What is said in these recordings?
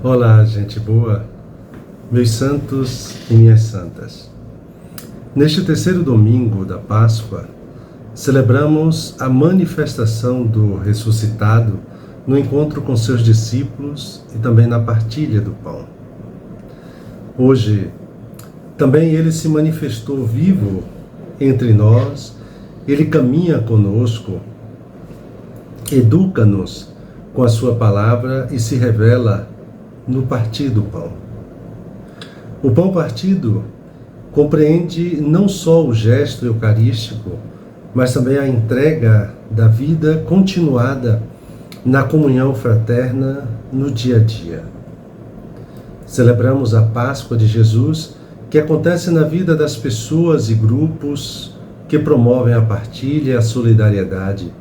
Olá, gente boa, meus santos e minhas santas. Neste terceiro domingo da Páscoa, celebramos a manifestação do ressuscitado no encontro com seus discípulos e também na partilha do pão. Hoje, também ele se manifestou vivo entre nós, ele caminha conosco, educa-nos com a sua palavra e se revela no partir do pão. O pão partido compreende não só o gesto eucarístico, mas também a entrega da vida continuada na comunhão fraterna no dia a dia. Celebramos a Páscoa de Jesus, que acontece na vida das pessoas e grupos que promovem a partilha e a solidariedade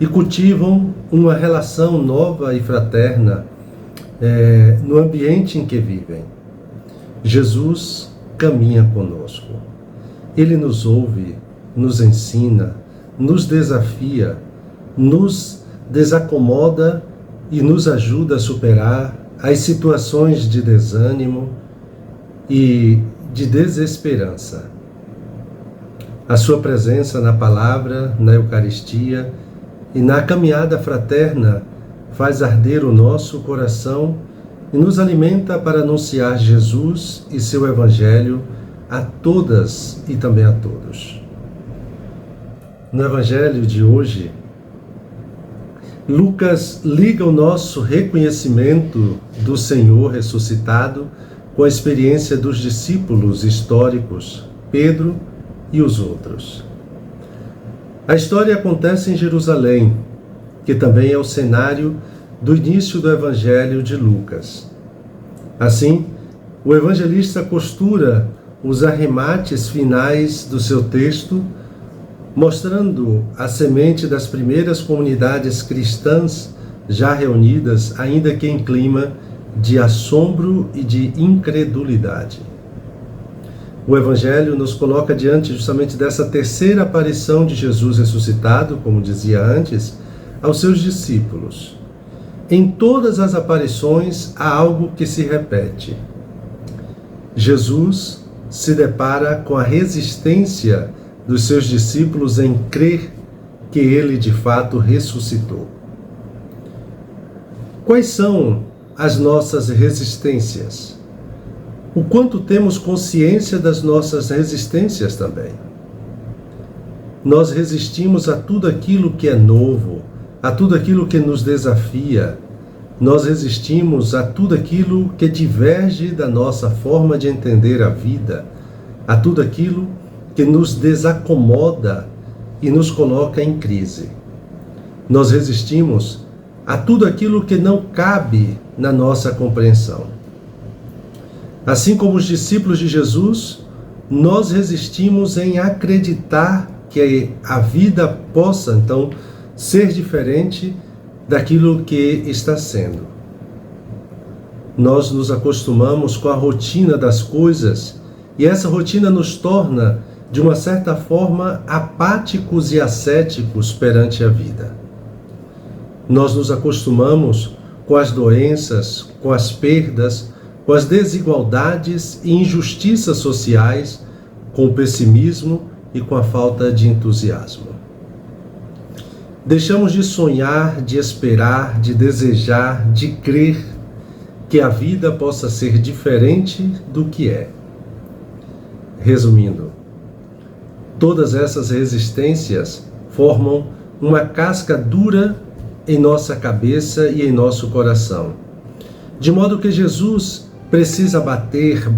e cultivam uma relação nova e fraterna no ambiente em que vivem. Jesus caminha conosco. Ele nos ouve, nos ensina, nos desafia, nos desacomoda e nos ajuda a superar as situações de desânimo e de desesperança. A sua presença na palavra, na Eucaristia e na caminhada fraterna faz arder o nosso coração e nos alimenta para anunciar Jesus e seu Evangelho a todas e também a todos. No Evangelho de hoje, Lucas liga o nosso reconhecimento do Senhor ressuscitado com a experiência dos discípulos históricos, Pedro e os outros. A história acontece em Jerusalém, que também é o cenário do início do Evangelho de Lucas. Assim, o evangelista costura os arremates finais do seu texto, mostrando a semente das primeiras comunidades cristãs já reunidas, ainda que em clima de assombro e de incredulidade. O Evangelho nos coloca diante justamente dessa terceira aparição de Jesus ressuscitado, como dizia antes, aos seus discípulos. Em todas as aparições há algo que se repete. Jesus se depara com a resistência dos seus discípulos em crer que ele de fato ressuscitou. Quais são as nossas resistências? O quanto temos consciência das nossas resistências também? Nós resistimos a tudo aquilo que é novo, a tudo aquilo que nos desafia. Nós resistimos a tudo aquilo que diverge da nossa forma de entender a vida, a tudo aquilo que nos desacomoda e nos coloca em crise. Nós resistimos a tudo aquilo que não cabe na nossa compreensão. Assim como os discípulos de Jesus, nós resistimos em acreditar que a vida possa, então, ser diferente daquilo que está sendo. Nós nos acostumamos com a rotina das coisas e essa rotina nos torna, de uma certa forma, apáticos e ascéticos perante a vida. Nós nos acostumamos com as doenças, com as perdas, com as desigualdades e injustiças sociais, com o pessimismo e com a falta de entusiasmo. Deixamos de sonhar, de esperar, de desejar, de crer que a vida possa ser diferente do que é. Resumindo, todas essas resistências formam uma casca dura em nossa cabeça e em nosso coração, de modo que Jesus precisa bater,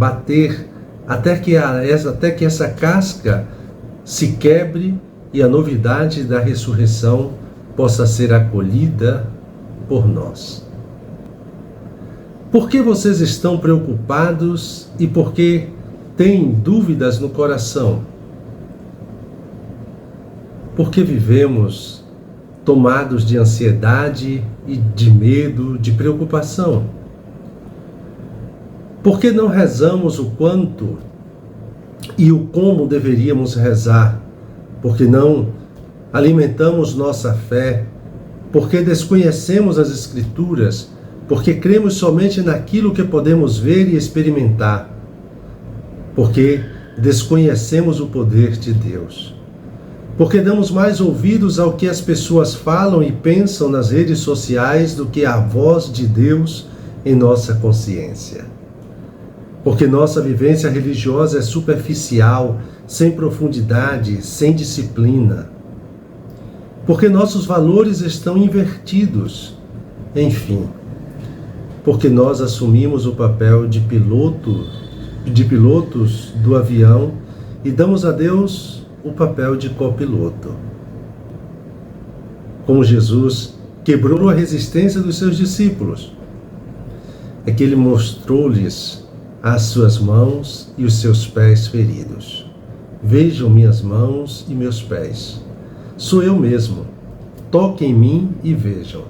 até que essa casca se quebre e a novidade da ressurreição possa ser acolhida por nós. Por que vocês estão preocupados e por que têm dúvidas no coração? Por que vivemos tomados de ansiedade e de medo, de preocupação? Por que não rezamos o quanto e o como deveríamos rezar? Porque não alimentamos nossa fé, porque desconhecemos as Escrituras, porque cremos somente naquilo que podemos ver e experimentar, porque desconhecemos o poder de Deus, porque damos mais ouvidos ao que as pessoas falam e pensam nas redes sociais do que à voz de Deus em nossa consciência, porque nossa vivência religiosa é superficial, sem profundidade, sem disciplina, porque nossos valores estão invertidos, enfim, porque nós assumimos o papel de pilotos do avião e damos a Deus o papel de copiloto. Como Jesus quebrou a resistência dos seus discípulos, é que ele mostrou-lhes as suas mãos e os seus pés feridos. Vejam minhas mãos e meus pés. Sou eu mesmo. Toquem em mim e vejam.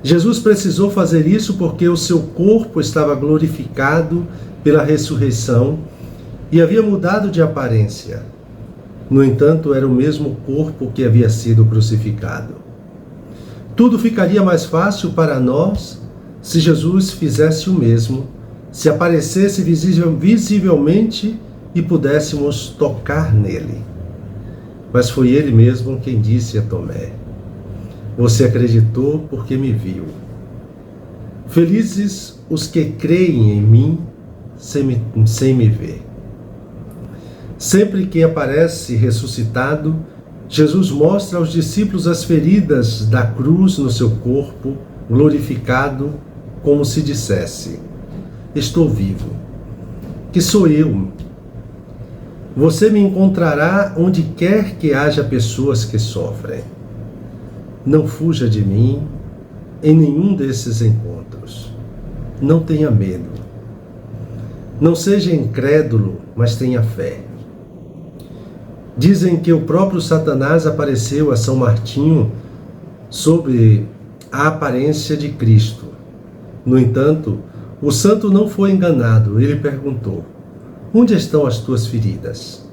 Jesus precisou fazer isso porque o seu corpo estava glorificado pela ressurreição e havia mudado de aparência. No entanto, era o mesmo corpo que havia sido crucificado. Tudo ficaria mais fácil para nós se Jesus fizesse o mesmo, se aparecesse visivelmente e pudéssemos tocar nele. Mas foi ele mesmo quem disse a Tomé: você acreditou porque me viu. Felizes os que creem em mim sem me ver. Sempre que aparece ressuscitado, Jesus mostra aos discípulos as feridas da cruz no seu corpo, glorificado, como se dissesse: estou vivo, que sou eu. Você me encontrará onde quer que haja pessoas que sofrem. Não fuja de mim em nenhum desses encontros. Não tenha medo. Não seja incrédulo, mas tenha fé. Dizem que o próprio Satanás apareceu a São Martinho sob a aparência de Cristo. No entanto, o santo não foi enganado. Ele perguntou: onde estão as tuas feridas?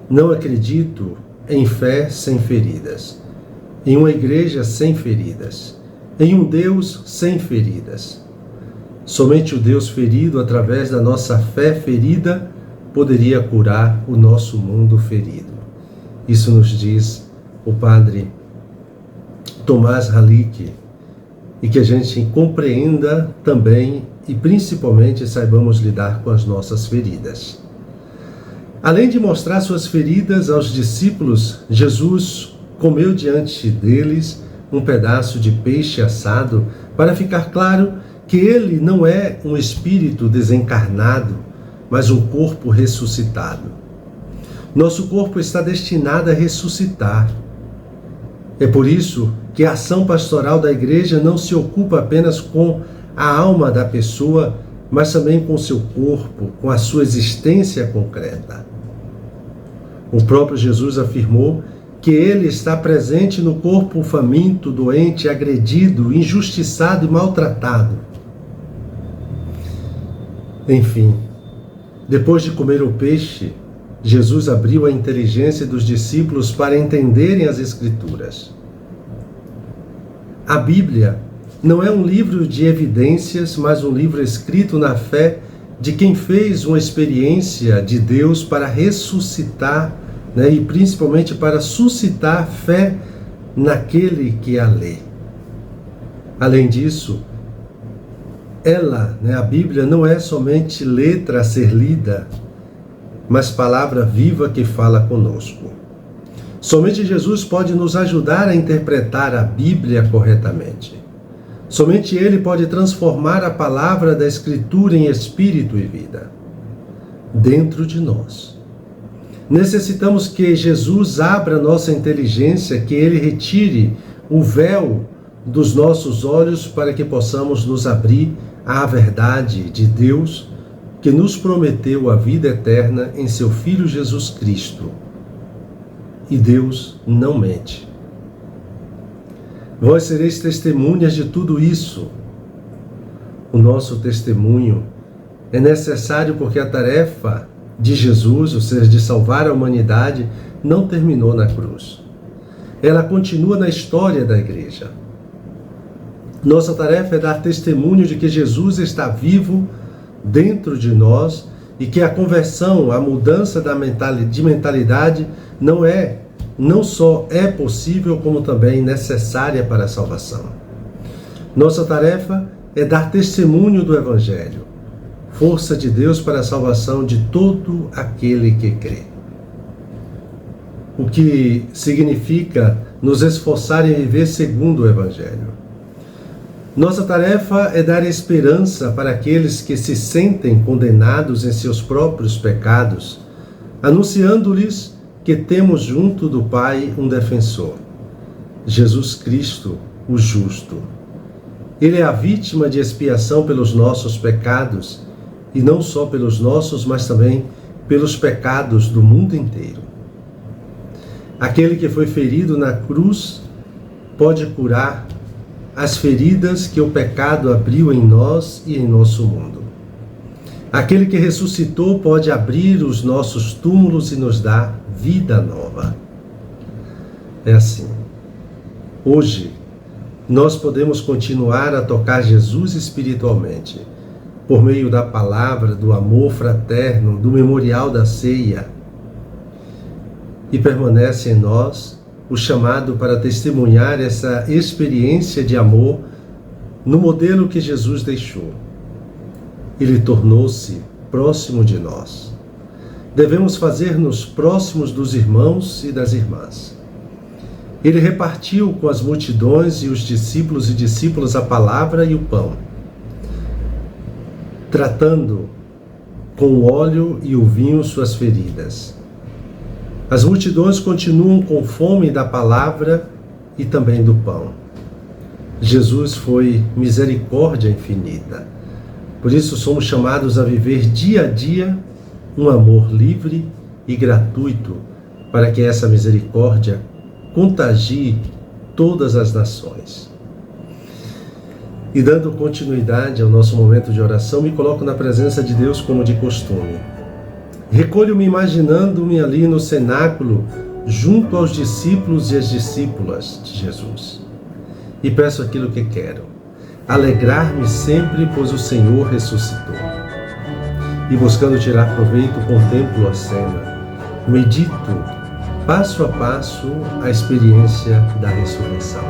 Não acredito em fé sem feridas, em uma igreja sem feridas, em um Deus sem feridas. Somente o Deus ferido, através da nossa fé ferida, poderia curar o nosso mundo ferido. Isso nos diz o padre Tomás Halick, e que a gente compreenda também e principalmente saibamos lidar com as nossas feridas. Além de mostrar suas feridas aos discípulos, Jesus comeu diante deles um pedaço de peixe assado para ficar claro que ele não é um espírito desencarnado, mas um corpo ressuscitado. Nosso corpo está destinado a ressuscitar. É por isso que a ação pastoral da igreja não se ocupa apenas com a alma da pessoa, mas também com seu corpo, com a sua existência concreta. O próprio Jesus afirmou que ele está presente no corpo faminto, doente, agredido, injustiçado e maltratado. Enfim, depois de comer o peixe, Jesus abriu a inteligência dos discípulos para entenderem as Escrituras. A Bíblia não é um livro de evidências, mas um livro escrito na fé de quem fez uma experiência de Deus para ressuscitar, e principalmente para suscitar fé naquele que a lê. Além disso, a Bíblia não é somente letra a ser lida, mas palavra viva que fala conosco. Somente Jesus pode nos ajudar a interpretar a Bíblia corretamente. Somente Ele pode transformar a palavra da Escritura em espírito e vida dentro de nós. Necessitamos que Jesus abra nossa inteligência, que Ele retire o véu dos nossos olhos para que possamos nos abrir à verdade de Deus, que nos prometeu a vida eterna em seu Filho Jesus Cristo. E Deus não mente. Vós sereis testemunhas de tudo isso. O nosso testemunho é necessário porque a tarefa de Jesus, ou seja, de salvar a humanidade, não terminou na cruz. Ela continua na história da igreja. Nossa tarefa é dar testemunho de que Jesus está vivo dentro de nós e que a conversão, a mudança de mentalidade não só é possível, como também necessária para a salvação. Nossa tarefa é dar testemunho do Evangelho, força de Deus para a salvação de todo aquele que crê. O que significa nos esforçar em viver segundo o Evangelho. Nossa tarefa é dar esperança para aqueles que se sentem condenados em seus próprios pecados, anunciando-lhes que temos junto do Pai um defensor, Jesus Cristo, o justo. Ele é a vítima de expiação pelos nossos pecados, e não só pelos nossos, mas também pelos pecados do mundo inteiro. Aquele que foi ferido na cruz pode curar as feridas que o pecado abriu em nós e em nosso mundo. Aquele que ressuscitou pode abrir os nossos túmulos e nos dar vida nova. É assim. Hoje, nós podemos continuar a tocar Jesus espiritualmente, por meio da palavra, do amor fraterno, do memorial da ceia. E permanece em nós o chamado para testemunhar essa experiência de amor no modelo que Jesus deixou. Ele tornou-se próximo de nós. Devemos fazer-nos próximos dos irmãos e das irmãs. Ele repartiu com as multidões e os discípulos e discípulas a palavra e o pão, tratando com o óleo e o vinho suas feridas. As multidões continuam com fome da palavra e também do pão. Jesus foi misericórdia infinita. Por isso somos chamados a viver dia a dia um amor livre e gratuito, para que essa misericórdia contagie todas as nações. E dando continuidade ao nosso momento de oração, me coloco na presença de Deus como de costume. Recolho-me imaginando-me ali no cenáculo, junto aos discípulos e às discípulas de Jesus. E peço aquilo que quero: alegrar-me sempre, pois o Senhor ressuscitou. E buscando tirar proveito, contemplo a cena. Medito, passo a passo, a experiência da ressurreição.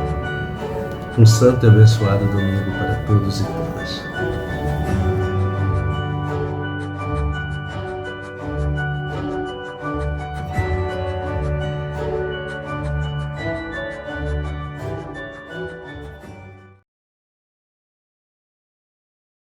Um santo e abençoado domingo para todos e todas.